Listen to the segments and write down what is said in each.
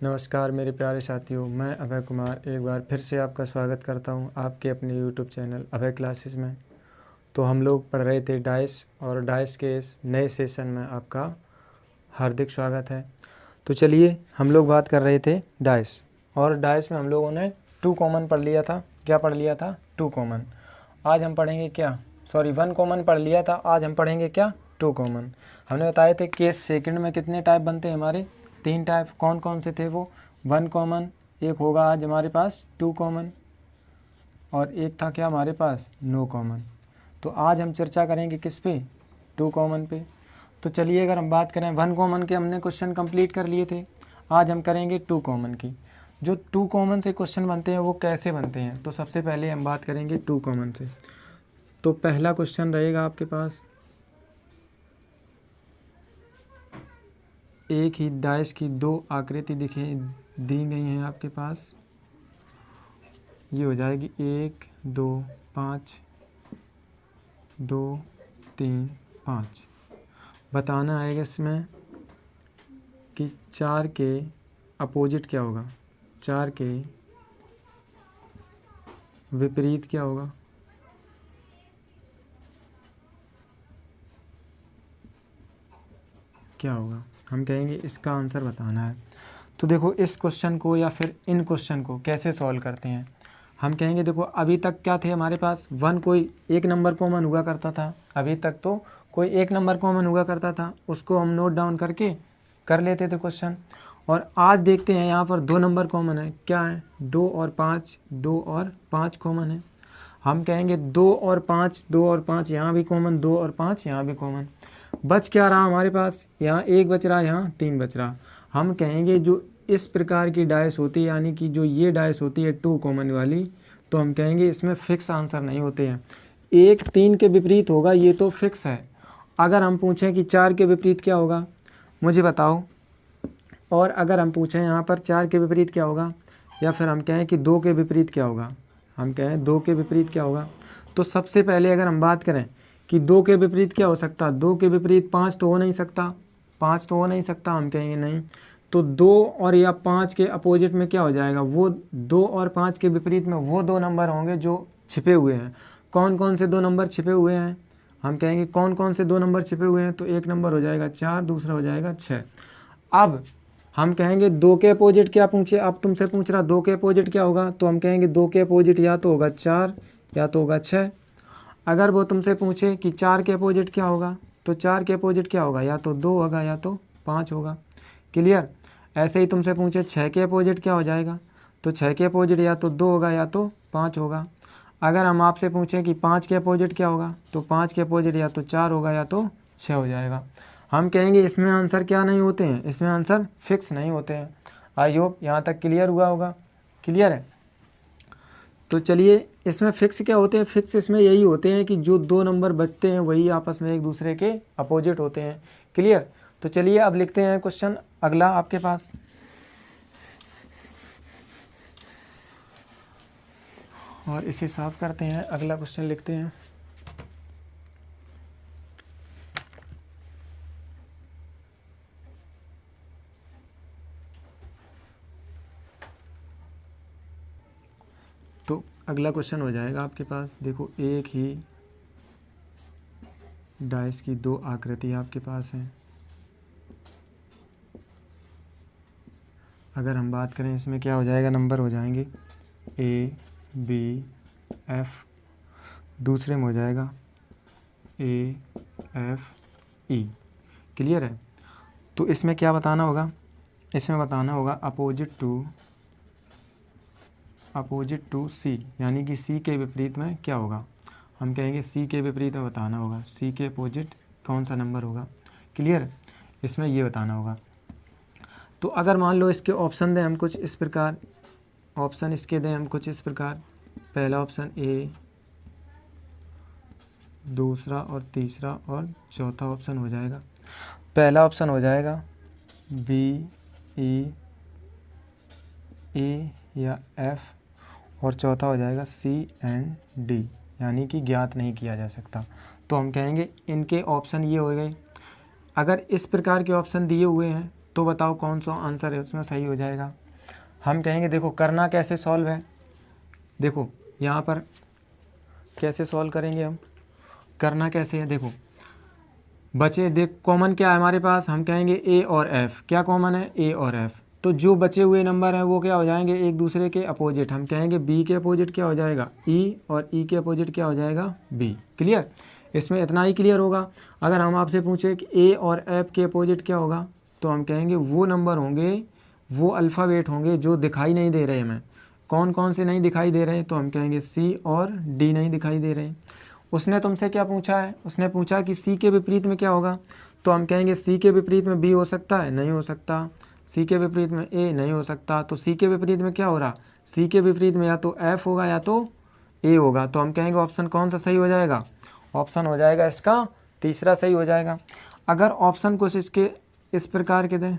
नमस्कार मेरे प्यारे साथियों, मैं अभय कुमार एक बार फिर से आपका स्वागत करता हूं आपके अपने यूट्यूब चैनल अभय क्लासेस में। तो हम लोग पढ़ रहे थे डाइस और डाइस के इस नए सेशन में आपका हार्दिक स्वागत है। तो चलिए हम लोग बात कर रहे थे डाइस, और डाइस में हम लोगों ने 2 कॉमन पढ़ लिया था। क्या पढ़ लिया था? 2 कॉमन। आज हम पढ़ेंगे क्या? 1 कॉमन पढ़ लिया था, आज हम पढ़ेंगे क्या? 2 कॉमन। हमने बताए थे केस सेकंड में कितने टाइप बनते हैं हमारे? 3 टाइप। कौन कौन से थे वो? 1 कॉमन, एक होगा आज हमारे पास 2 कॉमन, और एक था क्या हमारे पास? No common. तो आज हम चर्चा करेंगे किस पे? 2 कॉमन पे। तो चलिए अगर हम बात करें 1 कॉमन के, हमने क्वेश्चन कंप्लीट कर लिए थे। आज हम करेंगे 2 कॉमन की। जो 2 कॉमन से क्वेश्चन बनते हैं वो कैसे बनते हैं, तो सबसे पहले हम बात करेंगे 2 कॉमन से। तो पहला क्वेश्चन रहेगा आपके पास, एक ही डाइस की 2 आकृति दी गई हैं आपके पास। ये हो जाएगी 1 2 5, 2 3 5। बताना आएगा इसमें कि 4 के अपोजिट क्या होगा, 4 के विपरीत क्या होगा। क्या होगा हम कहेंगे इसका आंसर बताना है। तो देखो इस क्वेश्चन को या फिर इन क्वेश्चन को कैसे सॉल्व करते हैं। हम कहेंगे देखो अभी तक क्या थे हमारे पास? 1 कोई एक नंबर कॉमन हुआ करता था। अभी तक तो कोई एक नंबर कॉमन हुआ करता था, उसको हम नोट डाउन करके कर लेते थे क्वेश्चन। और आज देखते हैं यहाँ पर 2 नंबर कॉमन है। क्या है? 2 और 5, 2 और 5 कॉमन है। हम कहेंगे 2 और 5, 2 और 5 यहाँ भी कॉमन, 2 और 5 यहाँ भी कॉमन। बच क्या रहा हमारे पास? यहाँ 1 बच रहा, यहाँ 3 बच रहा। हम कहेंगे जो इस प्रकार की डाइस होती है, यानी कि जो ये डाइस होती है 2 कॉमन वाली, तो हम कहेंगे इसमें फिक्स आंसर नहीं होते हैं। 1 3 के विपरीत होगा, ये तो फिक्स है। अगर हम पूछें कि 4 के विपरीत क्या होगा, मुझे बताओ। और अगर हम पूछें यहाँ पर 4 के विपरीत क्या होगा, या फिर हम कहें कि 2 के विपरीत क्या होगा, हम कहें 2 के विपरीत क्या होगा, तो सबसे पहले अगर हम बात करें कि 2 के विपरीत क्या हो सकता है, 2 के विपरीत 5 तो हो नहीं सकता, 5 तो हो नहीं सकता। हम कहेंगे नहीं। तो 2 और या 5 के अपोजिट में क्या हो जाएगा? वो 2 और 5 के विपरीत में वो 2 नंबर होंगे जो छिपे हुए हैं। कौन कौन से 2 नंबर छिपे हुए हैं? हम कहेंगे कौन कौन से 2 नंबर छिपे हुए हैं, तो एक नंबर हो जाएगा 4, दूसरा हो जाएगा 6। अब हम कहेंगे 2 के अपोजिट क्या पूछे, अब तुमसे पूछ रहा 2 के अपोजिट क्या होगा, तो हम कहेंगे 2 के अपोजिट या तो होगा 4 या तो होगा 6। अगर वो तुमसे पूछे कि 4 के अपोजिट क्या होगा, तो 4 के अपोजिट क्या होगा, या तो 2 होगा या तो 5 होगा। क्लियर? ऐसे ही तुमसे पूछे 6 के अपोजिट क्या हो जाएगा, तो 6 के अपोजिट या तो 2 होगा या तो 5 होगा। अगर हम आपसे पूछें कि 5 के अपोजिट क्या होगा, तो 5 के अपोजिट या तो 4 होगा या तो 6 हो जाएगा। हम कहेंगे इसमें आंसर क्या नहीं होते हैं, इसमें आंसर फिक्स नहीं होते हैं। आई होप यहाँ तक क्लियर हुआ होगा। क्लियर है? तो चलिए इसमें फिक्स क्या होते हैं? फिक्स इसमें यही होते हैं कि जो 2 नंबर बचते हैं वही आपस में एक दूसरे के अपोजिट होते हैं। क्लियर? तो चलिए अब लिखते हैं क्वेश्चन अगला आपके पास। और इसे साफ करते हैं, अगला क्वेश्चन लिखते हैं। तो अगला क्वेश्चन हो जाएगा आपके पास, देखो एक ही डाइस की 2 आकृति आपके पास हैं। अगर हम बात करें इसमें क्या हो जाएगा, नंबर हो जाएंगे A B F, दूसरे में हो जाएगा A F E। क्लियर है? तो इसमें क्या बताना होगा, इसमें बताना होगा अपोजिट टू C, यानी कि C के विपरीत में क्या होगा। हम कहेंगे C के विपरीत में बताना होगा, C के अपोजिट कौन सा नंबर होगा। क्लियर? इसमें ये बताना होगा। तो अगर मान लो इसके ऑप्शन दें हम कुछ इस प्रकार, ऑप्शन इसके दें हम कुछ इस प्रकार, पहला ऑप्शन A, दूसरा और तीसरा और चौथा ऑप्शन हो जाएगा। पहला ऑप्शन हो जाएगा B E A या F, और चौथा हो जाएगा C एंड D, यानी कि ज्ञात नहीं किया जा सकता। तो हम कहेंगे इनके ऑप्शन ये हो गए। अगर इस प्रकार के ऑप्शन दिए हुए हैं तो बताओ कौन सा आंसर है उसमें सही हो जाएगा। हम कहेंगे देखो करना कैसे सॉल्व है, देखो यहाँ पर कैसे सॉल्व करेंगे हम, करना कैसे है, देखो बचे देख कॉमन क्या है हमारे पास, हम कहेंगे ए और एफ, क्या कॉमन है ए और एफ, तो जो बचे हुए नंबर हैं वो क्या हो जाएंगे एक दूसरे के अपोजिट, हम कहेंगे बी के अपोजिट क्या हो जाएगा ई और ई के अपोजिट क्या हो जाएगा बी। क्लियर, इसमें इतना ही क्लियर होगा। अगर हम आपसे पूछे कि ए और एफ के अपोजिट क्या होगा, तो हम कहेंगे वो नंबर होंगे, वो अल्फ़ाबेट होंगे जो दिखाई नहीं दे रहे हमें। कौन कौन से नहीं दिखाई दे रहे, तो हम कहेंगे सी और डी नहीं दिखाई दे रहे। उसने तुमसे क्या पूछा है, उसने पूछा कि सी के विपरीत में क्या होगा, तो हम कहेंगे सी के विपरीत में बी हो सकता है, नहीं हो सकता। सी के विपरीत में ए नहीं हो सकता, तो सी के विपरीत में क्या हो रहा, सी के विपरीत में या तो एफ होगा या तो ए होगा। तो हम कहेंगे ऑप्शन कौन सा सही हो जाएगा, ऑप्शन हो जाएगा इसका तीसरा सही हो जाएगा। अगर ऑप्शन कुछ इसके इस प्रकार के दें,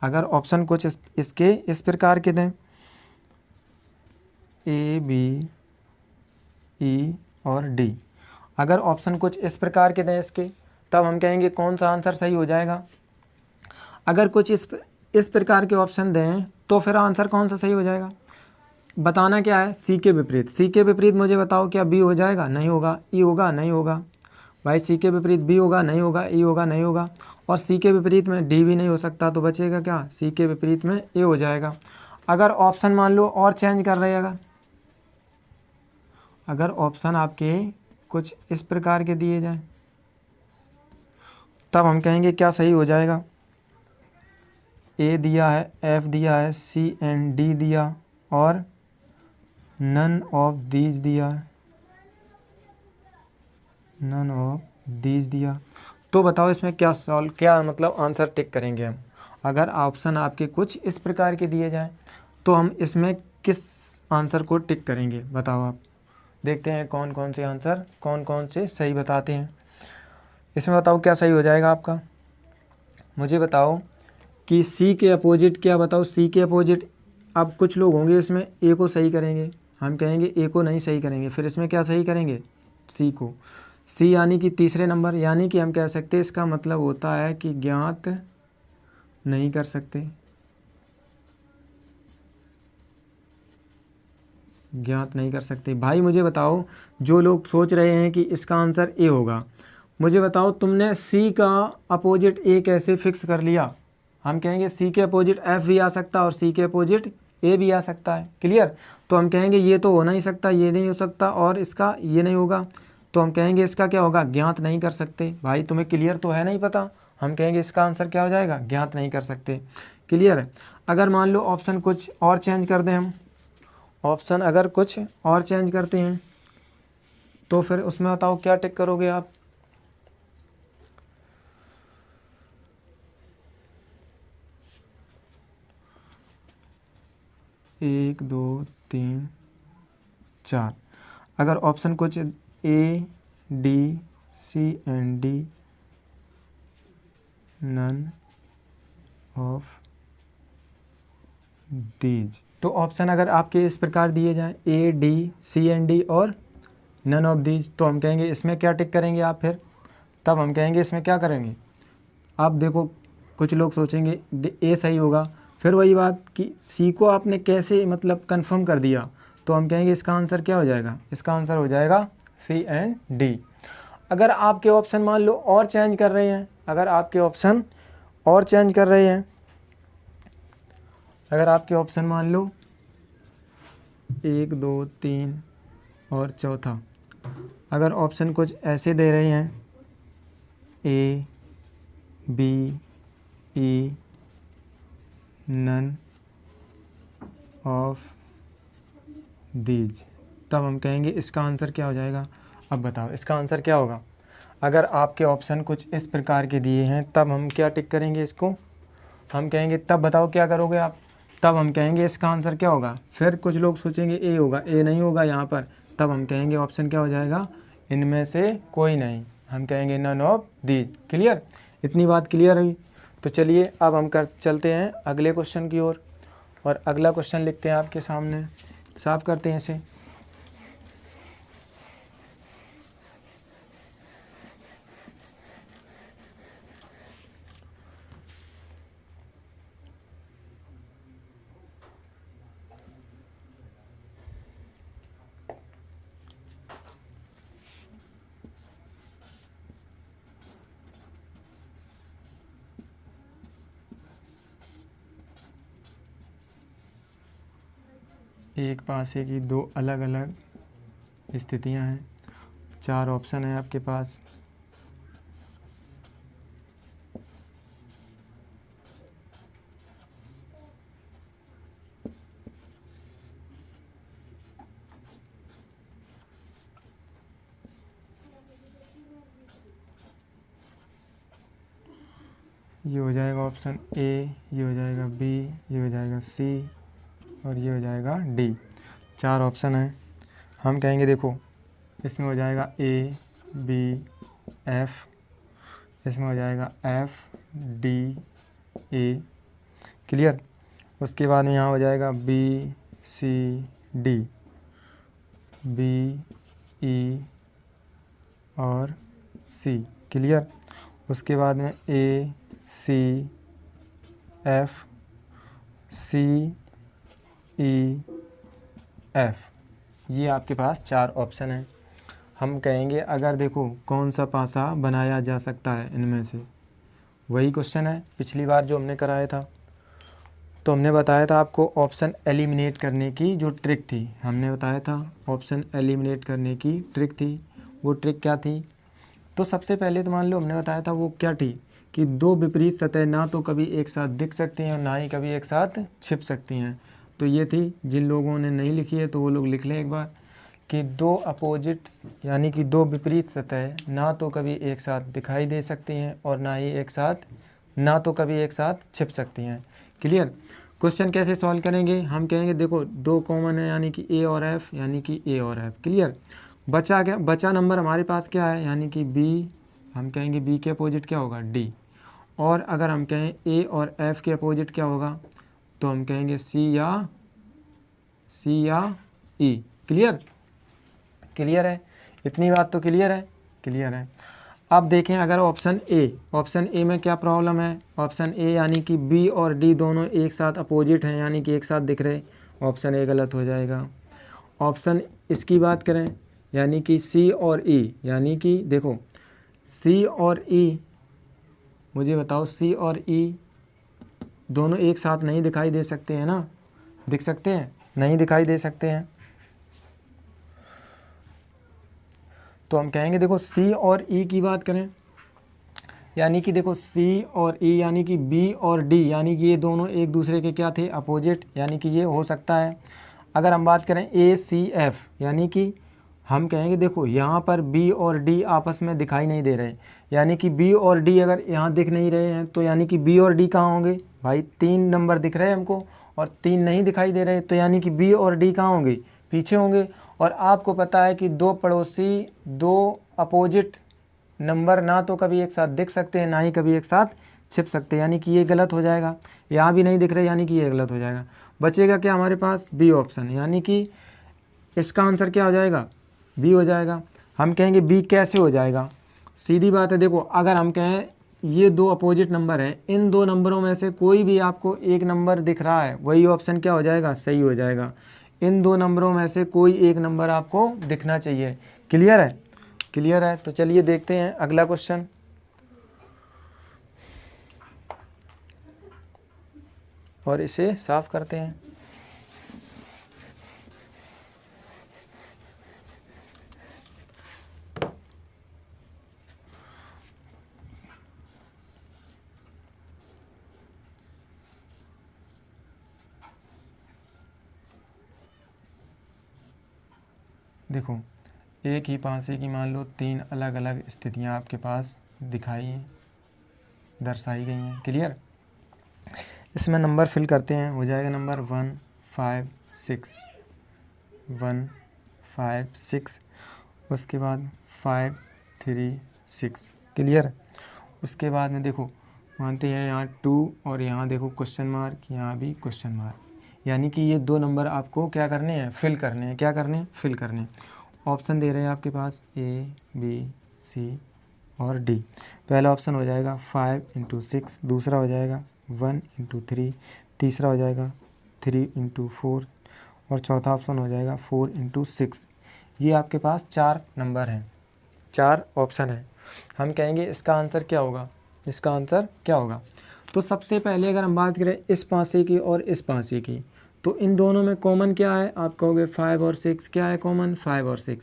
अगर ऑप्शन कुछ इसके इस प्रकार के दें ए बी ई और डी, अगर ऑप्शन कुछ इस प्रकार के दें इसके, तब हम कहेंगे कौन सा आंसर सही हो जाएगा। अगर कुछ इस प्रकार के ऑप्शन दें तो फिर आंसर कौन सा सही हो जाएगा। बताना क्या है, सी के विपरीत, सी के विपरीत मुझे बताओ क्या बी हो जाएगा, नहीं होगा, ई होगा, नहीं होगा भाई, सी के विपरीत बी होगा, नहीं होगा, ई होगा, नहीं होगा, और सी के विपरीत में डी भी नहीं हो सकता, तो बचेगा क्या, सी के विपरीत में ए हो जाएगा। अगर ऑप्शन मान लो और चेंज कर रहे हैं, अगर ऑप्शन आपके कुछ इस प्रकार के दिए जाएं, तब हम कहेंगे क्या सही हो जाएगा। ए दिया है, एफ दिया है, सी एंड डी दिया और नन ऑफ दीज दिया है, नन ऑफ दीज दिया, तो बताओ इसमें क्या सॉल्व, क्या मतलब आंसर टिक करेंगे हम। अगर ऑप्शन आपके कुछ इस प्रकार के दिए जाएं तो हम इसमें किस आंसर को टिक करेंगे, बताओ आप। देखते हैं कौन कौन से आंसर कौन कौन से सही बताते हैं। इसमें बताओ क्या सही हो जाएगा आपका, मुझे बताओ कि सी के अपोजिट क्या, बताओ सी के अपोजिट। अब कुछ लोग होंगे इसमें ए को सही करेंगे, हम कहेंगे ए को नहीं सही करेंगे, फिर इसमें क्या सही करेंगे सी को, सी यानी कि तीसरे नंबर, यानी कि हम कह सकते हैं इसका मतलब होता है कि ज्ञात नहीं कर सकते, ज्ञात नहीं कर सकते। भाई मुझे बताओ जो लोग सोच रहे हैं कि इसका आंसर ए होगा, मुझे बताओ तुमने सी का अपोजिट ए कैसे फिक्स कर लिया। हम कहेंगे सी के अपोजिट एफ भी आ सकता है और सी के अपोजिट ए भी आ सकता है। क्लियर, तो हम कहेंगे ये तो हो नहीं सकता, ये नहीं हो सकता और इसका ये नहीं होगा, तो हम कहेंगे इसका क्या होगा, ज्ञात नहीं कर सकते। भाई तुम्हें क्लियर तो है नहीं पता, हम कहेंगे इसका आंसर क्या हो जाएगा, ज्ञात नहीं कर सकते। क्लियर है। अगर मान लो ऑप्शन कुछ और चेंज कर दें हम, ऑप्शन अगर कुछ और चेंज करते हैं तो फिर उसमें बताओ क्या टिक करोगे आप। एक दो तीन चार, अगर ऑप्शन कुछ A D C and D, none of these, तो ऑप्शन अगर आपके इस प्रकार दिए जाएं A D C and D और नन ऑफ दीज, तो हम कहेंगे इसमें क्या टिक करेंगे आप फिर, तब हम कहेंगे इसमें क्या करेंगे। आप देखो कुछ लोग सोचेंगे ए सही होगा, फिर वही बात कि सी को आपने कैसे मतलब कंफर्म कर दिया, तो हम कहेंगे इसका आंसर क्या हो जाएगा, इसका आंसर हो जाएगा सी एंड डी। अगर आपके ऑप्शन मान लो और चेंज कर रहे हैं, अगर आपके ऑप्शन और चेंज कर रहे हैं, अगर आपके ऑप्शन मान लो 1 2 3 और चौथा, अगर ऑप्शन कुछ ऐसे दे रहे हैं A B E none of these, तब हम कहेंगे इसका आंसर क्या हो जाएगा। अब बताओ इसका आंसर क्या होगा। अगर आपके ऑप्शन कुछ इस प्रकार के दिए हैं तब हम क्या टिक करेंगे इसको, हम कहेंगे तब बताओ क्या करोगे आप, तब हम कहेंगे इसका आंसर क्या होगा। फिर कुछ लोग सोचेंगे ए होगा, ए नहीं होगा यहाँ पर, तब हम कहेंगे ऑप्शन क्या हो जाएगा, इनमें से कोई नहीं, हम कहेंगे नन ऑफ दीज। क्लियर, इतनी बात क्लियर हुई। तो चलिए अब हम चलते हैं अगले क्वेश्चन की ओर और अगला क्वेश्चन लिखते हैं आपके सामने, साफ करते हैं इसे। एक पासे की दो अलग अलग स्थितियां हैं, 4 ऑप्शन है आपके पास। ये हो जाएगा ऑप्शन ए, ये हो जाएगा बी, ये हो जाएगा सी और ये हो जाएगा डी। 4 ऑप्शन है। हम कहेंगे देखो इसमें हो जाएगा ए बी एफ, इसमें हो जाएगा एफ डी ए। क्लियर। उसके बाद में यहाँ हो जाएगा B C D, B E और सी। क्लियर। उसके बाद में ए C F C E F, ये आपके पास 4 ऑप्शन हैं। हम कहेंगे अगर देखो कौन सा पासा बनाया जा सकता है इनमें से, वही क्वेश्चन है पिछली बार जो हमने कराया था। तो हमने बताया था आपको ऑप्शन एलिमिनेट करने की जो ट्रिक थी, हमने बताया था ऑप्शन एलिमिनेट करने की ट्रिक थी। वो ट्रिक क्या थी? तो सबसे पहले तो मान लो हमने बताया था वो क्या थी कि दो विपरीत सतह ना तो कभी एक साथ दिख सकती हैं और ना ही कभी एक साथ छिप सकती हैं। तो ये थी। जिन लोगों ने नहीं लिखी है तो वो लोग लिख लें एक बार कि दो अपोजिट यानी कि दो विपरीत सतह ना तो कभी एक साथ दिखाई दे सकती हैं और ना ही एक साथ ना तो कभी एक साथ छिप सकती हैं। क्लियर। क्वेश्चन कैसे सॉल्व करेंगे? हम कहेंगे देखो दो कॉमन है यानी कि ए और एफ, यानी कि ए और एफ। क्लियर। बचा नंबर हमारे पास क्या है यानी कि बी। हम कहेंगे बी के अपोजिट क्या होगा? डी। और अगर हम कहें ए और एफ के अपोजिट क्या होगा तो हम कहेंगे सी या ई। क्लियर है? इतनी बात तो क्लियर है। क्लियर है। अब देखें अगर ऑप्शन ए में क्या प्रॉब्लम है? ऑप्शन ए यानी कि बी और डी दोनों एक साथ अपोजिट हैं यानी कि एक साथ दिख रहे, ऑप्शन ए गलत हो जाएगा। ऑप्शन इसकी बात करें यानी कि सी और ई, यानी कि देखो सी और ई, मुझे बताओ सी और ई दोनों एक साथ नहीं दिखाई दे सकते हैं ना? दिख सकते हैं? नहीं दिखाई दे सकते हैं। तो हम कहेंगे देखो सी और ई की बात करें यानी कि देखो सी और ई यानी कि बी और डी यानी कि ये दोनों एक दूसरे के क्या थे? अपोजिट, यानी कि ये हो सकता है। अगर हम बात करें ए सी एफ यानी कि हम कहेंगे देखो यहाँ पर बी और डी आपस में दिखाई नहीं दे रहे, यानी कि बी और डी अगर यहाँ दिख नहीं रहे हैं तो यानी कि बी और डी कहाँ होंगे भाई? 3 नंबर दिख रहे हैं हमको और 3 नहीं दिखाई दे रहे, तो यानी कि बी और डी कहाँ होंगे? पीछे होंगे। और आपको पता है कि दो पड़ोसी दो अपोजिट नंबर ना तो कभी एक साथ दिख सकते हैं ना ही कभी एक साथ छिप सकते हैं, यानी कि ये गलत हो जाएगा। यहाँ भी नहीं दिख रहे यानी कि ये गलत हो जाएगा। बचेगा क्या हमारे पास? बी ऑप्शन, यानी कि इसका आंसर क्या हो जाएगा? बी हो जाएगा। हम कहेंगे बी कैसे हो जाएगा? सीधी बात है, देखो अगर हम कहें ये दो अपोजिट नंबर है, इन दो नंबरों में से कोई भी आपको एक नंबर दिख रहा है, वही ऑप्शन क्या हो जाएगा? सही हो जाएगा। इन दो नंबरों में से कोई एक नंबर आपको दिखना चाहिए। क्लियर है? क्लियर है। तो चलिए देखते हैं अगला क्वेश्चन। और इसे साफ करते हैं। देखो एक ही पासे की मान लो 3 अलग अलग स्थितियां आपके पास दर्शाई गई हैं। क्लियर। इसमें नंबर फिल करते हैं। हो जाएगा नंबर 1 5 6, 1 5 6, उसके बाद 5 3 6। क्लियर। उसके बाद में देखो मानते हैं यहाँ 2 और यहाँ देखो क्वेश्चन मार्क, यहाँ भी क्वेश्चन मार्क, यानी कि ये 2 नंबर आपको क्या करने हैं? फिल करने हैं। क्या करने हैं? फिल करने हैं। ऑप्शन दे रहे हैं आपके पास ए बी सी और डी। पहला ऑप्शन हो जाएगा 5 × 6, दूसरा हो जाएगा 1 × 3, तीसरा हो जाएगा 3 × 4 और चौथा ऑप्शन हो जाएगा 4 × 6। ये आपके पास 4 नंबर हैं, 4 ऑप्शन हैं। हम कहेंगे इसका आंसर क्या होगा? इसका आंसर क्या होगा? तो सबसे पहले अगर हम बात करें इस पासे की और इस पासे की, तो इन दोनों में कॉमन क्या है, आप कहोगे 5 और 6, क्या है कॉमन, 5 और 6।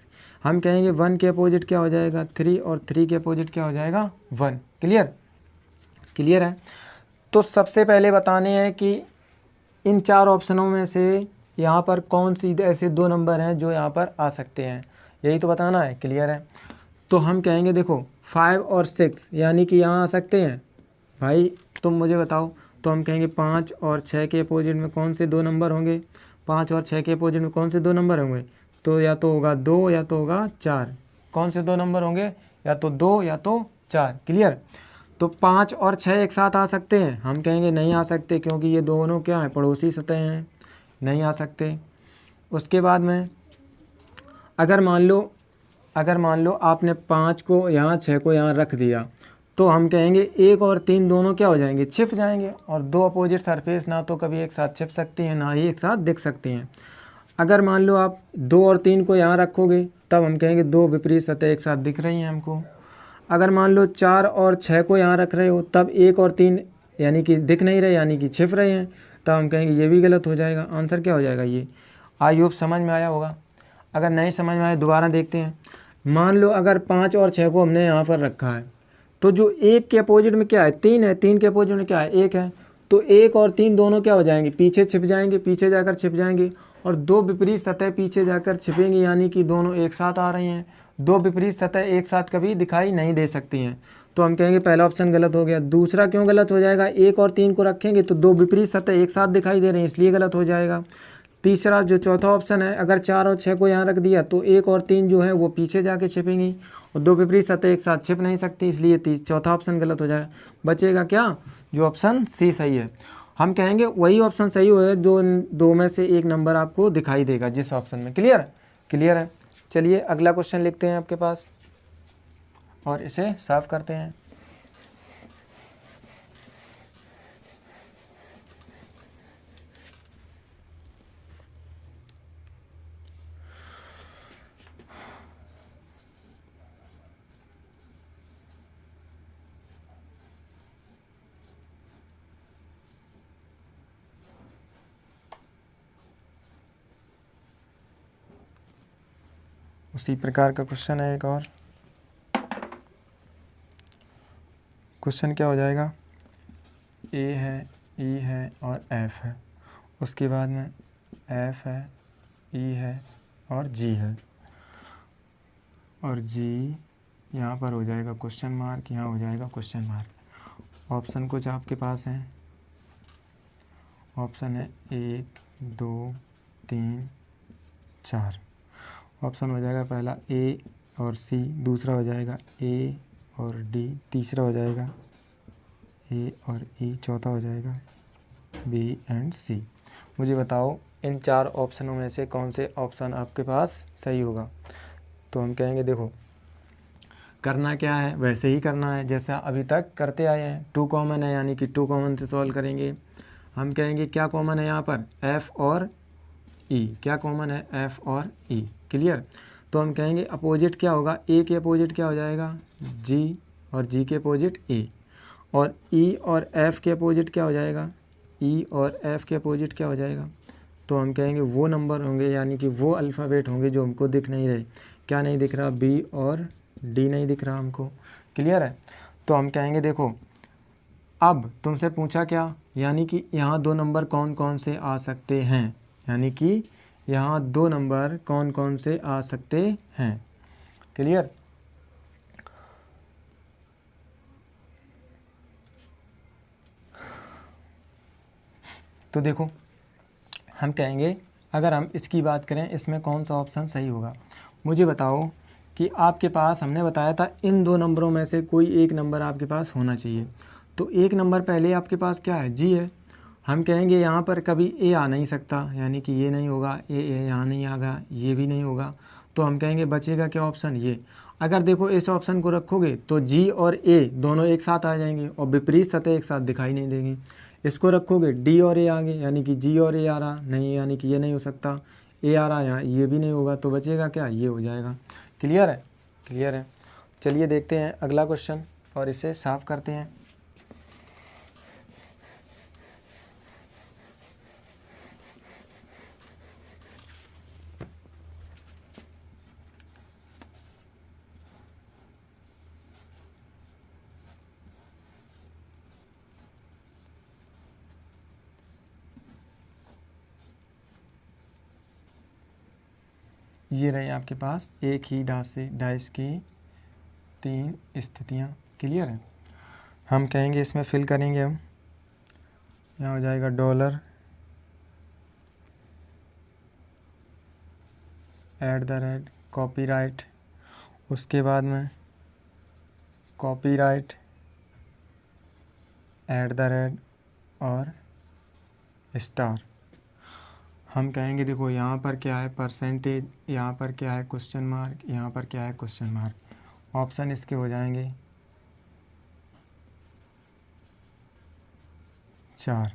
हम कहेंगे 1 के अपोजिट क्या हो जाएगा 3, और 3 के अपोजिट क्या हो जाएगा 1। क्लियर, क्लियर है। तो सबसे पहले बताने हैं कि इन 4 ऑप्शनों में से यहाँ पर कौन सी ऐसे 2 नंबर हैं जो यहाँ पर आ सकते हैं, यही तो बताना है। क्लियर है। तो हम कहेंगे देखो 5 और 6 यानी कि यहाँ आ सकते हैं। भाई तुम मुझे बताओ, तो हम कहेंगे 5 और 6 के अपोजिट में कौन से 2 नंबर होंगे, 5 और 6 के अपोजिट में कौन से 2 नंबर होंगे, तो या तो होगा 2 या तो होगा 4। कौन से 2 नंबर होंगे, या तो 2 या तो 4। क्लियर। तो 5 और 6 एक साथ आ सकते हैं, हम कहेंगे नहीं आ सकते, क्योंकि ये दोनों क्या हैं, पड़ोसी सतह हैं, नहीं आ सकते। उसके बाद में अगर मान लो आपने 5 को यहाँ 6 को यहाँ रख दिया, तो हम कहेंगे 1 और 3 दोनों क्या हो जाएंगे, छिप जाएंगे। और 2 अपोजिट सरफेस ना तो कभी एक साथ छिप सकती हैं, ना ही एक साथ दिख सकती हैं। अगर मान लो आप 2 और 3 को यहाँ रखोगे, तब हम कहेंगे 2 विपरीत सतह एक साथ दिख रही हैं हमको। अगर मान लो 4 और 6 को यहाँ रख रहे हो, तब 1 और 3 यानी कि दिख नहीं रहे, यानी कि छिप रहे हैं, तब हम कहेंगे ये भी गलत हो जाएगा। आंसर क्या हो जाएगा ये। आई होप समझ में आया होगा। अगर नहीं समझ में आया दोबारा देखते हैं। मान लो अगर 5 और 6 को हमने यहाँ पर रखा है, तो जो 1 के अपोजिट में क्या है, 3 है, 3 के अपोजिट में क्या है, 1 है। तो 1 और 3 दोनों क्या हो जाएंगे, पीछे छिप जाएंगे, पीछे जाकर छिप जाएंगे। और 2 विपरीत सतह पीछे जाकर छिपेंगी, यानी कि दोनों एक साथ आ रही हैं। 2 विपरीत सतह एक साथ कभी दिखाई नहीं दे सकती हैं, तो हम कहेंगे पहला ऑप्शन गलत हो गया। दूसरा क्यों गलत हो जाएगा, 1 और 3 को रखेंगे तो 2 विपरीत सतह एक साथ दिखाई दे रही हैं, इसलिए गलत हो जाएगा। तीसरा जो चौथा ऑप्शन है, अगर 4 और 6 को यहाँ रख दिया तो 1 और 3 जो है वो पीछे जाके छिपेंगी, और 2 विपरीत सतह एक साथ छिप नहीं सकती, इसलिए चौथा ऑप्शन गलत हो जाएगा। बचेगा क्या, जो ऑप्शन सी सही है। हम कहेंगे वही ऑप्शन सही है जो 2 में से एक नंबर आपको दिखाई देगा जिस ऑप्शन में। क्लियर, क्लियर है। चलिए अगला क्वेश्चन लिखते हैं आपके पास और इसे साफ करते हैं। उसी प्रकार का क्वेश्चन है एक और। क्वेश्चन क्या हो जाएगा, ए है, ई है और एफ है। उसके बाद में एफ है, ई है और जी है। और जी यहाँ पर हो जाएगा क्वेश्चन मार्क, यहाँ हो जाएगा क्वेश्चन मार्क। ऑप्शन कुछ आपके पास हैं। ऑप्शन है 1 2 3 4। ऑप्शन हो जाएगा पहला ए और सी, दूसरा हो जाएगा ए और डी, तीसरा हो जाएगा ए और ई, चौथा हो जाएगा बी एंड सी। मुझे बताओ इन 4 ऑप्शनों में से कौन से ऑप्शन आपके पास सही होगा। तो हम कहेंगे देखो करना क्या है, वैसे ही करना है जैसा अभी तक करते आए हैं। 2 कॉमन है, यानी कि 2 कॉमन से सॉल्व करेंगे। हम कहेंगे क्या कॉमन है यहाँ पर, एफ और ई। क्या कॉमन है, एफ और ई। क्लियर। तो हम कहेंगे अपोजिट क्या होगा, ए के अपोजिट क्या हो जाएगा जी, और जी के अपोजिट ए। और ई और एफ के अपोजिट क्या हो जाएगा, ई और एफ के अपोजिट क्या हो जाएगा। तो हम कहेंगे वो नंबर होंगे, यानी कि वो अल्फ़ाबेट होंगे जो हमको दिख नहीं रहे। क्या नहीं दिख रहा, बी और डी नहीं दिख रहा हमको। क्लियर है। तो हम कहेंगे देखो अब तुमसे पूछा क्या, यानी कि यहाँ 2 नंबर कौन कौन से आ सकते हैं, यानी कि यहाँ 2 नंबर कौन कौन से आ सकते हैं। क्लियर। तो देखो हम कहेंगे अगर हम इसकी बात करें, इसमें कौन सा ऑप्शन सही होगा। मुझे बताओ कि आपके पास हमने बताया था इन 2 नंबरों में से कोई एक नंबर आपके पास होना चाहिए। तो एक नंबर पहले आपके पास क्या है, जी है। हम कहेंगे यहाँ पर कभी ए आ नहीं सकता, यानी कि ये नहीं होगा, ए यहाँ नहीं आएगा, ये भी नहीं होगा। तो हम कहेंगे बचेगा क्या ऑप्शन, ये। अगर देखो इस ऑप्शन को रखोगे तो जी और ए दोनों एक साथ आ जाएंगे और विपरीत सतह एक साथ दिखाई नहीं देंगी। इसको रखोगे डी और ए आगे, यानी कि जी और ए आ रहा नहीं, यानी कि ये नहीं हो सकता। ए आ रहा यहाँ, ये भी नहीं होगा, तो बचेगा क्या, ये हो जाएगा। क्लियर है, क्लियर है। चलिए देखते हैं अगला क्वेश्चन और इसे साफ करते हैं। ये रही आपके पास एक ही डाइस की 3 स्थितियाँ। क्लियर है। हम कहेंगे इसमें फिल करेंगे हम, यहाँ हो जाएगा डॉलर @ कॉपीराइट, उसके बाद में कॉपीराइट @ और स्टार। हम कहेंगे देखो यहाँ पर क्या है परसेंटेज, यहाँ पर क्या है क्वेश्चन मार्क, यहाँ पर क्या है क्वेश्चन मार्क। ऑप्शन इसके हो जाएंगे 4।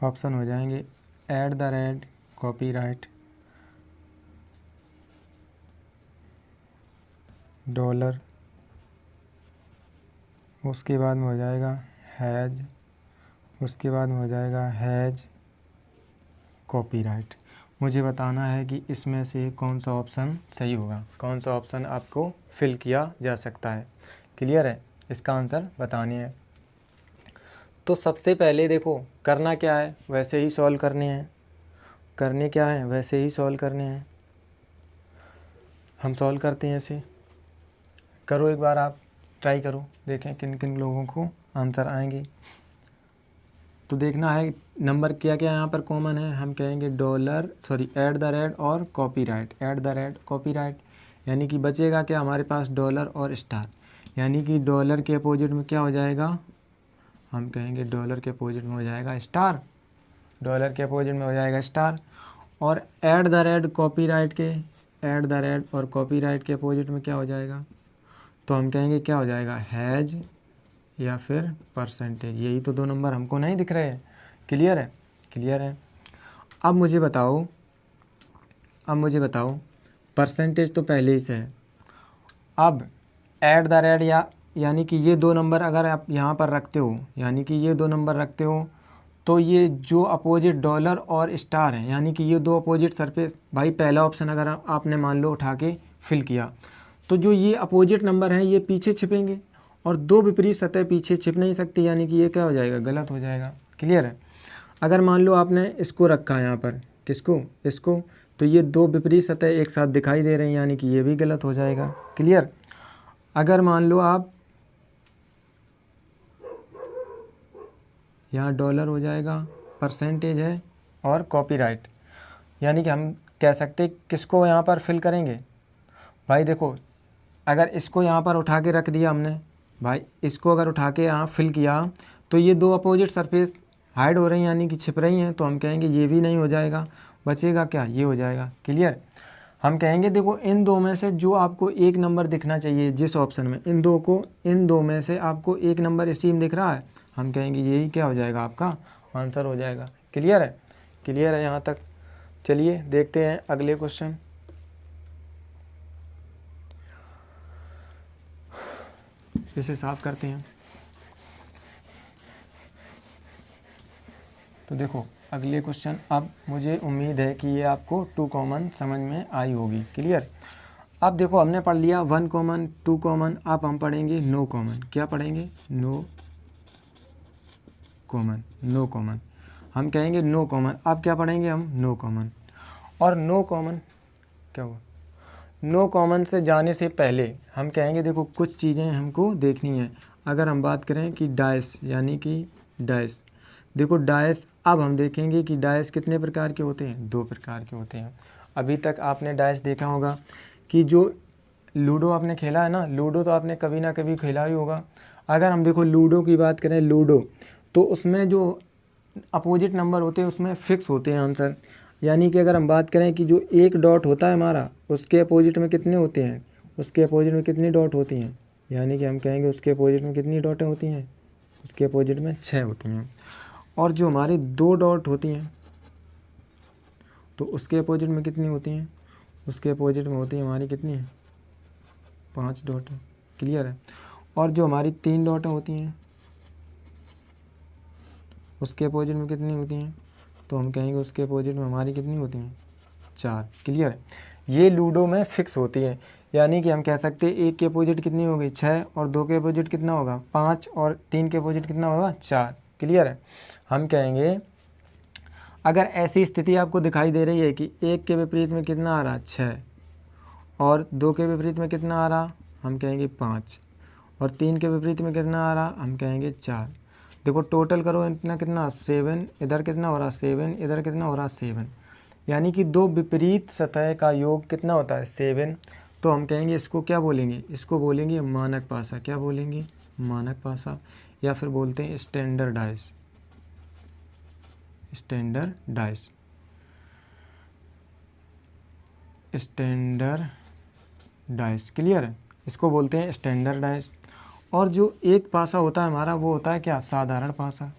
ऑप्शन हो जाएंगे @ कॉपीराइट, डॉलर, उसके बाद में हो जाएगा हैज, उसके बाद में हो जाएगा हैज कॉपीराइट। मुझे बताना है कि इसमें से कौन सा ऑप्शन सही होगा, कौन सा ऑप्शन आपको फिल किया जा सकता है। क्लियर है। इसका आंसर बताने है। तो सबसे पहले देखो करना क्या है, वैसे ही सॉल्व करने हैं। करने क्या है, वैसे ही सॉल्व करने हैं। हम सॉल्व करते हैं ऐसे। करो एक बार, आप ट्राई करो, देखें किन किन लोगों को आंसर आएंगे। तो देखना है नंबर क्या क्या यहाँ पर कॉमन है। हम कहेंगे @ और कॉपीराइट, कॉपीराइट, यानी कि बचेगा क्या हमारे पास डॉलर और स्टार, यानी कि डॉलर के अपोजिट में क्या हो जाएगा, हम कहेंगे डॉलर के अपोजिट में हो जाएगा स्टार, डॉलर के अपोजिट में हो जाएगा स्टार। और @ कॉपीराइट के और कॉपीराइट के अपोजिट में क्या हो जाएगा, तो हम कहेंगे क्या हो जाएगा हैज या फिर परसेंटेज। यही तो 2 नंबर हमको नहीं दिख रहे हैं। क्लियर है। क्लियर है। अब मुझे बताओ परसेंटेज तो पहले ही से है। अब @ यानी कि ये 2 नंबर अगर आप यहाँ पर रखते हो, यानी कि ये 2 नंबर रखते हो, तो ये जो अपोजिट डॉलर और स्टार है, यानी कि ये 2 अपोजिट सरफेस, भाई पहला ऑप्शन अगर आपने मान लो उठा के फिल किया, तो जो ये अपोजिट नंबर हैं ये पीछे छिपेंगे और 2 विपरीत सतह पीछे छिप नहीं सकती, यानी कि ये क्या हो जाएगा, गलत हो जाएगा। क्लियर है। अगर मान लो आपने इसको रखा है यहाँ पर, किसको, इसको, तो ये 2 विपरीत सतह एक साथ दिखाई दे रहे हैं, यानी कि ये भी गलत हो जाएगा। क्लियर। अगर मान लो आप यहाँ डॉलर हो जाएगा, परसेंटेज है और कॉपीराइट, यानी कि हम कह सकते किसको यहाँ पर फिल करेंगे। भाई देखो अगर इसको यहाँ पर उठा के रख दिया हमने, भाई इसको अगर उठा के यहाँ फिल किया, तो ये 2 अपोजिट सरफेस हाइड हो रही हैं, यानी कि छिप रही हैं, तो हम कहेंगे ये भी नहीं हो जाएगा, बचेगा क्या, ये हो जाएगा। क्लियर। हम कहेंगे देखो इन 2 में से जो आपको एक नंबर दिखना चाहिए जिस ऑप्शन में, इन 2 में से आपको एक नंबर इसी में दिख रहा है, हम कहेंगे यही क्या हो जाएगा, आपका आंसर हो जाएगा। क्लियर है। क्लियर है यहाँ तक। चलिए देखते हैं अगले क्वेश्चन। इसे साफ करते हैं। तो देखो अगले क्वेश्चन, अब मुझे उम्मीद है कि ये आपको 2 कॉमन समझ में आई होगी। क्लियर। अब देखो हमने पढ़ लिया 1 कॉमन, 2 कॉमन, अब हम पढ़ेंगे नो कॉमन। क्या पढ़ेंगे, नो कॉमन। हम कहेंगे नो कॉमन। अब क्या पढ़ेंगे हम, नो कॉमन। और नो कॉमन क्या हुआ, नो कॉमन से जाने से पहले हम कहेंगे देखो कुछ चीज़ें हमको देखनी है। अगर हम बात करें कि डाइस, यानी कि डाइस, देखो डाइस, अब हम देखेंगे कि डाइस कितने प्रकार के होते हैं, 2 प्रकार के होते हैं। अभी तक आपने डाइस देखा होगा कि जो लूडो आपने खेला है ना, लूडो तो आपने कभी ना कभी खेला ही होगा। अगर हम देखो लूडो की बात करें, लूडो तो उसमें जो अपोजिट नंबर होते हैं उसमें फिक्स होते हैं आंसर, यानी कि अगर हम बात करें कि जो एक डॉट होता है हमारा, उसके अपोजिट में कितने होते हैं, उसके अपोजिट में कितनी डॉट होती हैं, यानी कि हम कहेंगे उसके अपोजिट में कितनी डॉटें होती हैं, उसके अपोजिट में 6 होती हैं। और जो हमारी 2 डॉट होती हैं तो उसके अपोजिट में कितनी होती हैं, उसके अपोजिट में होती है हमारी कितनी है, 5 डॉटें। क्लियर है। और जो हमारी 3 डॉटें होती हैं उसके अपोजिट में कितनी होती हैं, तो हम कहेंगे उसके अपोजिट में हमारी कितनी होती हैं, 4। क्लियर है। ये लूडो में फिक्स होती है, यानी कि हम कह सकते हैं 1 के अपोजिट कितनी होगी, 6, और 2 के अपोजिट कितना होगा, 5, और 3 के अपोजिट कितना होगा, 4। क्लियर है। हम कहेंगे अगर ऐसी स्थिति आपको दिखाई दे रही है कि 1 के विपरीत में कितना आ रहा है, 6, और 2 के विपरीत में कितना आ रहा, हम कहेंगे 5, और 3 के विपरीत में कितना आ रहा, हम कहेंगे 4। देखो टोटल करो इतना कितना 7, इधर कितना हो रहा 7, इधर कितना हो रहा 7, यानी कि दो विपरीत सतह का योग कितना होता है 7। तो हम कहेंगे इसको क्या बोलेंगे, इसको बोलेंगे मानक पासा। क्या बोलेंगे, मानक पासा, या फिर बोलते हैं स्टैंडर्डाइज, स्टैंडर्डाइज, स्टैंडर्डाइज। क्लियर है, इसको बोलते हैं स्टैंडर्डाइज। और जो एक पासा होता है हमारा वो होता है क्या, साधारण पासा।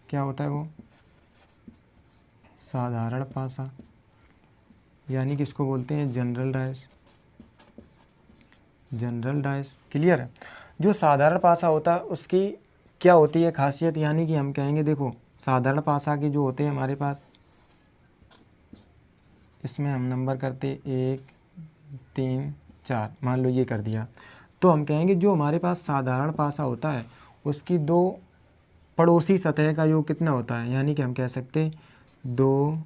क्या होता है वो, साधारण पासा, यानी कि इसको बोलते हैं general dice, general dice. Clear है, जो साधारण पासा होता है उसकी क्या होती है खासियत, यानी कि हम कहेंगे देखो साधारण पासा की जो होते हैं हमारे पास, इसमें हम नंबर करते 1 3 4, मान लो ये कर दिया, तो हम कहेंगे जो हमारे पास साधारण पासा होता है उसकी दो पड़ोसी सतह का योग कितना होता है, यानी कि हम कह सकते 2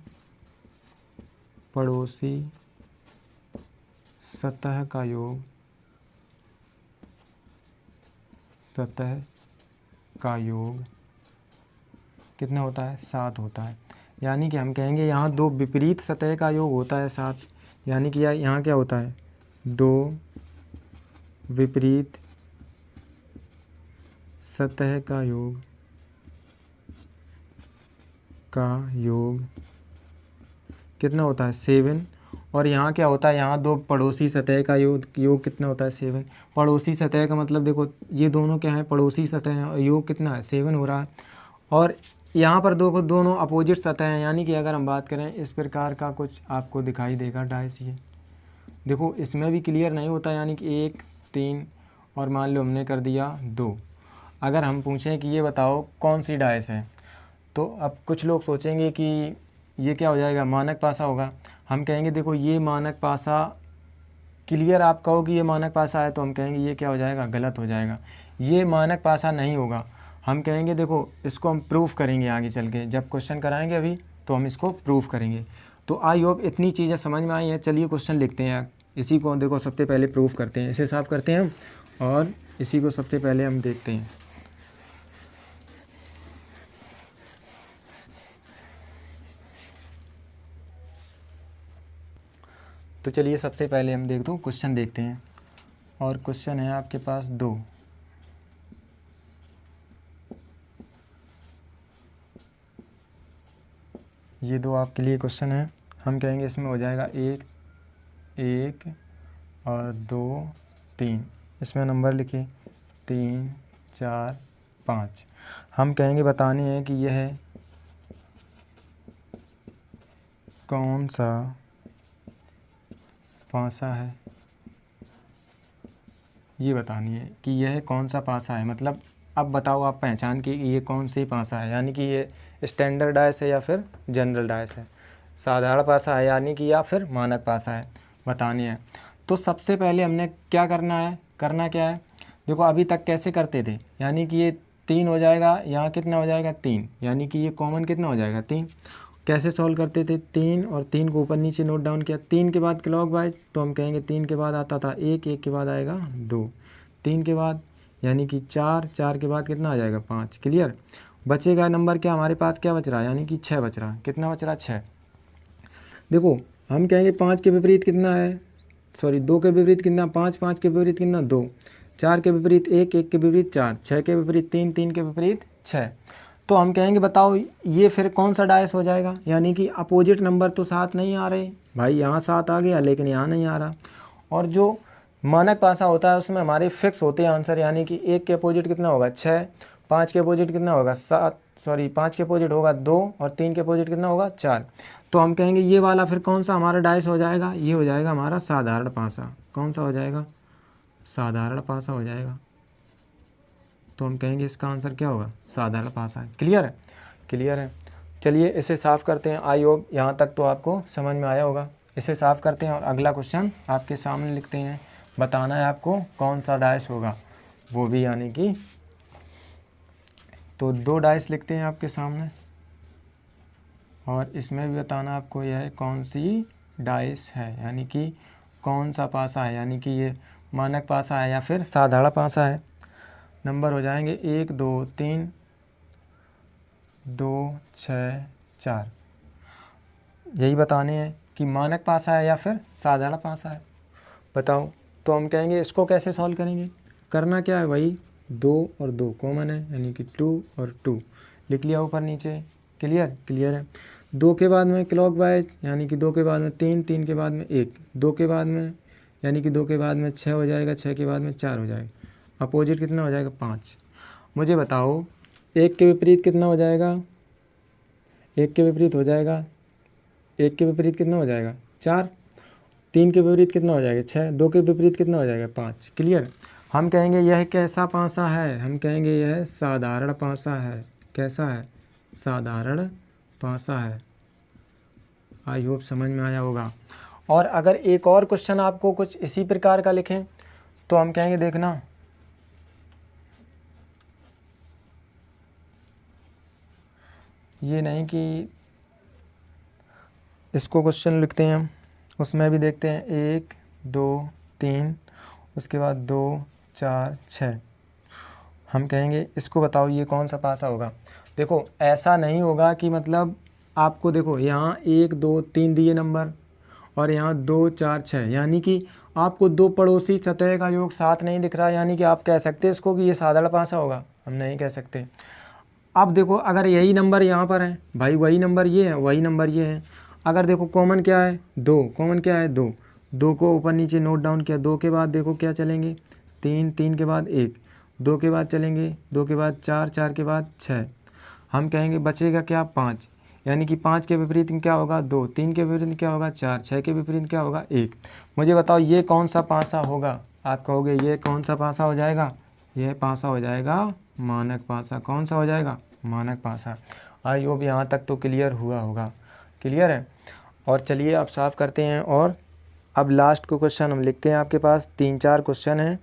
पड़ोसी सतह का योग, सतह का योग कितना होता है 7 होता है। यानी कि हम कहेंगे यहाँ दो विपरीत सतह का योग होता है 7, यानी कि यहाँ क्या होता है 2 विपरीत सतह का योग, कितना होता है 7। और यहाँ क्या होता है, यहाँ दो पड़ोसी सतह का योग कितना होता है 7। पड़ोसी सतह का मतलब देखो ये दोनों क्या है, पड़ोसी सतह हैं, योग कितना है 7 हो रहा है। और यहाँ पर दोनों अपोजिट सतह हैं, यानी कि अगर हम बात करें इस प्रकार का कुछ आपको दिखाई देगा डाइस। ये देखो इसमें भी क्लियर नहीं होता, यानी कि 1 3 और मान लो हमने कर दिया 2। अगर हम पूछें कि ये बताओ कौन सी डाइस है, तो अब कुछ लोग सोचेंगे कि ये क्या हो जाएगा, मानक पासा होगा। हम कहेंगे देखो ये मानक पासा, क्लियर आप कहो कि ये मानक पासा है तो हम कहेंगे ये क्या हो जाएगा, गलत हो जाएगा, ये मानक पासा नहीं होगा। हम कहेंगे देखो इसको हम प्रूफ करेंगे आगे चल के, जब क्वेश्चन कराएंगे अभी तो हम इसको प्रूफ करेंगे। तो आई होप इतनी चीज़ें समझ में आई हैं। चलिए क्वेश्चन लिखते हैं, इसी को देखो सबसे पहले प्रूफ करते हैं, इसे साफ करते हैं हम और इसी को सबसे पहले हम देखते हैं। तो चलिए सबसे पहले हम क्वेश्चन देखते हैं, और क्वेश्चन है आपके पास 2। ये 2 आपके लिए क्वेश्चन है। हम कहेंगे इसमें हो जाएगा 1 1 और 2 3, इसमें नंबर लिखिए 3 4 5। हम कहेंगे बताने हैं कि यह कौन सा पासा है, ये बतानी है कि यह कौन सा पासा है। मतलब अब बताओ आप पहचान के ये कौन सी पासा है, यानी कि ये स्टैंडर्ड डाइस है या फिर जनरल डाइस है, साधारण पासा है यानी कि या फिर मानक पासा है, बतानी है। तो सबसे पहले हमने क्या करना क्या है, देखो अभी तक कैसे करते थे, यानी कि ये 3 हो जाएगा, यहाँ कितना हो जाएगा 3, यानी कि ये कॉमन कितना हो जाएगा 3। कैसे सॉल्व करते थे, 3 और 3 को ऊपर नीचे नोट डाउन किया, 3 के बाद क्लॉकवाइज, तो हम कहेंगे 3 के बाद आता था 1, 1 के बाद आएगा 2, 3 के बाद यानी कि 4, 4 के बाद कितना आ जाएगा 5। क्लियर, बचेगा नंबर क्या हमारे पास, क्या बच रहा है, यानी कि 6 बच रहा है। कितना बच रहा है 6। देखो हम कहेंगे 5 के विपरीत कितना है, सॉरी 2 के विपरीत कितना 5, 5 के विपरीत कितना 2, 4 के विपरीत 1, 1 के विपरीत 4, 6 के विपरीत 3, 3 के विपरीत 6। तो हम कहेंगे बताओ ये फिर कौन सा डाइस हो जाएगा, यानी कि अपोजिट नंबर तो 7 नहीं आ रहे भाई, यहाँ 7 आ गया लेकिन यहाँ नहीं आ रहा। और जो मानक पासा होता है उसमें हमारे फिक्स होते हैं आंसर, यानी कि 1 के अपोजिट कितना होगा 6, 5 के अपोजिट कितना होगा 7, सॉरी 5 के अपोजिट होगा 2 और 3 के अपोजिट कितना होगा 4। तो हम कहेंगे ये वाला फिर कौन सा हमारा डाइस हो जाएगा, ये हो जाएगा हमारा साधारण पासा। कौन सा हो जाएगा, साधारण पासा हो जाएगा। तो हम कहेंगे इसका आंसर क्या होगा, साधारण पासा है। क्लियर है, क्लियर है। चलिए इसे साफ़ करते हैं, आई होप यहाँ तक तो आपको समझ में आया होगा। इसे साफ़ करते हैं और अगला क्वेश्चन आपके सामने लिखते हैं। बताना है आपको कौन सा डाइस होगा, वो भी यानी कि तो 2 डाइस लिखते हैं आपके सामने, और इसमें भी बताना आपको यह कौन सी डाइस है, यानी कि कौन सा पासा है, यानी कि ये मानक पासा है या फिर साधारण पासा है। नंबर हो जाएंगे 1 2 3 2 6 4। यही बताने हैं कि मानक पासा है या फिर साधारण पासा है। बताओ, तो हम कहेंगे इसको कैसे सॉल्व करेंगे। करना क्या है, वही 2 और 2 कॉमन है, यानी कि 2 और 2 लिख लिया ऊपर नीचे। क्लियर है। 2 के बाद में क्लॉकवाइज, यानी कि 2 के बाद में 3, 3 के बाद में 1, 2 के बाद में, यानी कि 2 के बाद में 6 हो जाएगा, 6 के बाद में 4 हो जाएगा। अपोजिट कितना हो जाएगा, 5। मुझे बताओ 1 के विपरीत कितना हो जाएगा। 1 के विपरीत हो जाएगा, 1 के विपरीत कितना हो जाएगा, 4। 3 के विपरीत कितना हो जाएगा, 6। 2 के विपरीत कितना हो जाएगा, 5। क्लियर। हम कहेंगे यह कैसा पासा है, हम कहेंगे यह साधारण पासा है। कैसा है, साधारण पासा है। आई होप समझ में आया होगा। और अगर एक और क्वेश्चन आपको कुछ इसी प्रकार का लिखें तो हम कहेंगे देखना, ये नहीं कि इसको क्वेश्चन लिखते हैं हम, उसमें भी देखते हैं 1 2 3, उसके बाद 2 4 6। हम कहेंगे इसको बताओ ये कौन सा पासा होगा। देखो ऐसा नहीं होगा कि मतलब आपको देखो यहाँ 1 2 3 दिए नंबर और यहाँ 2 4 6, यानी कि आपको दो पड़ोसी सतह का योग 7 नहीं दिख रहा, यानी कि आप कह सकते हैं इसको कि ये साधारण पासा होगा। हम नहीं कह सकते। अब देखो अगर यही नंबर यहाँ पर है भाई, वही नंबर ये है, वही नंबर ये है। अगर देखो कॉमन क्या है, 2, कॉमन क्या है 2, 2 को ऊपर नीचे नोट डाउन किया। 2 के बाद देखो क्या चलेंगे, 3, 3 के बाद 1, 2 के बाद चलेंगे, 2 के बाद 4, 4 के बाद 6। हम कहेंगे बचेगा क्या, 5, यानी कि 5 के विपरीत में क्या होगा, 2, 3 के विपरीत में क्या होगा, 4, 6 के विपरीत क्या होगा, 1। मुझे बताओ ये कौन सा पासा होगा। आप कहोगे ये कौन सा पासा हो जाएगा, यह पासा हो जाएगा मानक पासा। कौन सा हो जाएगा, मानक पासा। आई होप यहाँ तक तो क्लियर हुआ होगा। क्लियर है। और चलिए अब साफ़ करते हैं। और अब लास्ट को क्वेश्चन हम लिखते हैं। आपके पास 3-4 क्वेश्चन हैं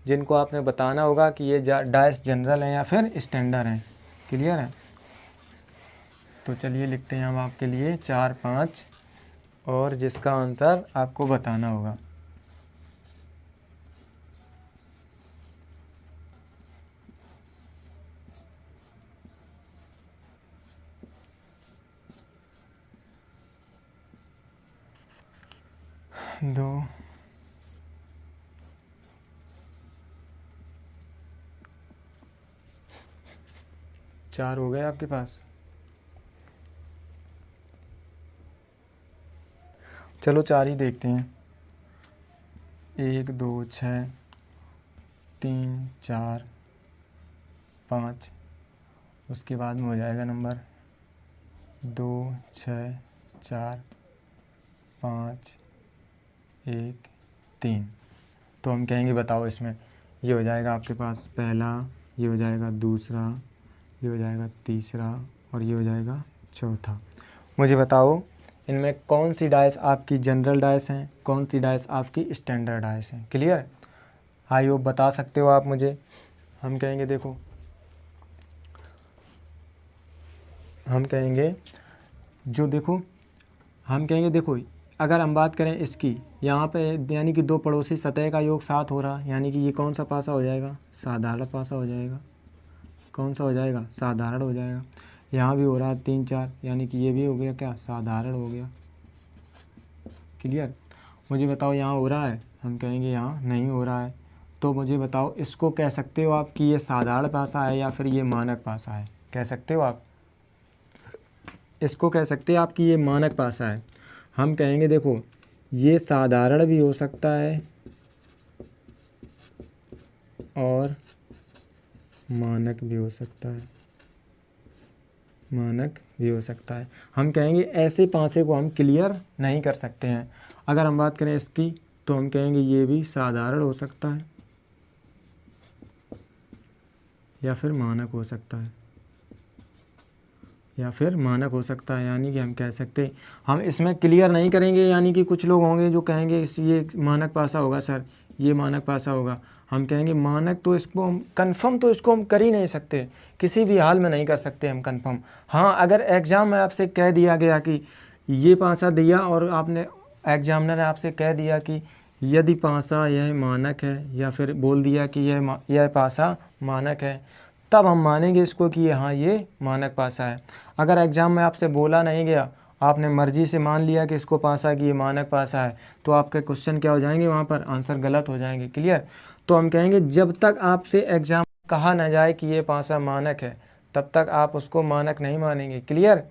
जिनको आपने बताना होगा कि ये डाइस जनरल हैं या फिर स्टैंडर्ड हैं। क्लियर है। तो चलिए लिखते हैं हम आपके लिए 4-5 और जिसका आंसर आपको बताना होगा। दो 4 हो गए आपके पास। चलो 4 ही देखते हैं। 1 2 6 3 4 5, उसके बाद में हो जाएगा नंबर 2 6 4 5 1 3। तो हम कहेंगे बताओ इसमें ये हो जाएगा आपके पास पहला, ये हो जाएगा दूसरा, ये हो जाएगा तीसरा और ये हो जाएगा चौथा। मुझे बताओ इनमें कौन सी डाइस आपकी जनरल डाइस हैं, कौन सी डाइस आपकी स्टैंडर्ड डाइस हैं। क्लियर। आई होप बता सकते हो आप मुझे। हम कहेंगे देखो, हम कहेंगे जो देखो, हम कहेंगे देखो अगर हम बात करें इसकी, यहाँ पे यानी कि दो पड़ोसी सतह का योग 7 हो रहा, यानी कि ये कौन सा पासा हो जाएगा, साधारण पासा हो जाएगा। कौन सा हो जाएगा, साधारण हो जाएगा। यहाँ भी हो रहा है 3 4, यानी कि ये भी हो गया क्या, साधारण हो गया। क्लियर। मुझे बताओ यहाँ हो रहा है, हम कहेंगे यहाँ नहीं हो रहा है। तो मुझे बताओ इसको कह सकते हो आप कि ये साधारण पासा है या फिर ये मानक पासा है। कह सकते हो आप, इसको कह सकते हैं आप कि ये मानक पासा है। हम कहेंगे देखो ये साधारण भी हो सकता है और मानक भी हो सकता है, मानक भी हो सकता है। हम कहेंगे ऐसे पासे को हम क्लियर नहीं कर सकते हैं। अगर हम बात करें इसकी तो हम कहेंगे ये भी साधारण हो सकता है या फिर मानक हो सकता है, या फिर मानक हो सकता है। यानी कि हम कह सकते, हम इसमें क्लियर नहीं करेंगे। यानी कि कुछ लोग होंगे जो कहेंगे ये मानक पासा होगा सर, ये मानक पासा होगा। हम कहेंगे मानक तो इसको हम कन्फर्म तो इसको हम कर ही नहीं सकते, किसी भी हाल में नहीं कर सकते हम कन्फर्म। हाँ अगर एग्ज़ाम में आपसे कह दिया गया कि ये पासा दिया और आपने एग्जामिनर ने आपसे कह दिया कि यदि पासा यह मानक है, या फिर बोल दिया कि यह पासा मानक है, तब हम मानेंगे इसको कि हाँ ये मानक पासा है। अगर एग्ज़ाम में आपसे बोला नहीं गया, आपने मर्जी से मान लिया कि इसको पासा कि ये मानक पासा है, तो आपके क्वेश्चन क्या हो जाएंगे, वहाँ पर आंसर गलत हो जाएंगे। क्लियर। तो हम कहेंगे जब तक आपसे एग्ज़ाम कहा ना जाए कि ये पासा मानक है, तब तक आप उसको मानक नहीं मानेंगे। क्लियर।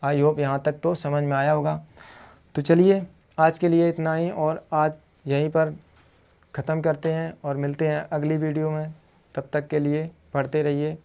आई होप यहाँ तक तो समझ में आया होगा। तो चलिए आज के लिए इतना ही, और आज यहीं पर ख़त्म करते हैं और मिलते हैं अगली वीडियो में। तब तक के लिए पढ़ते रहिए।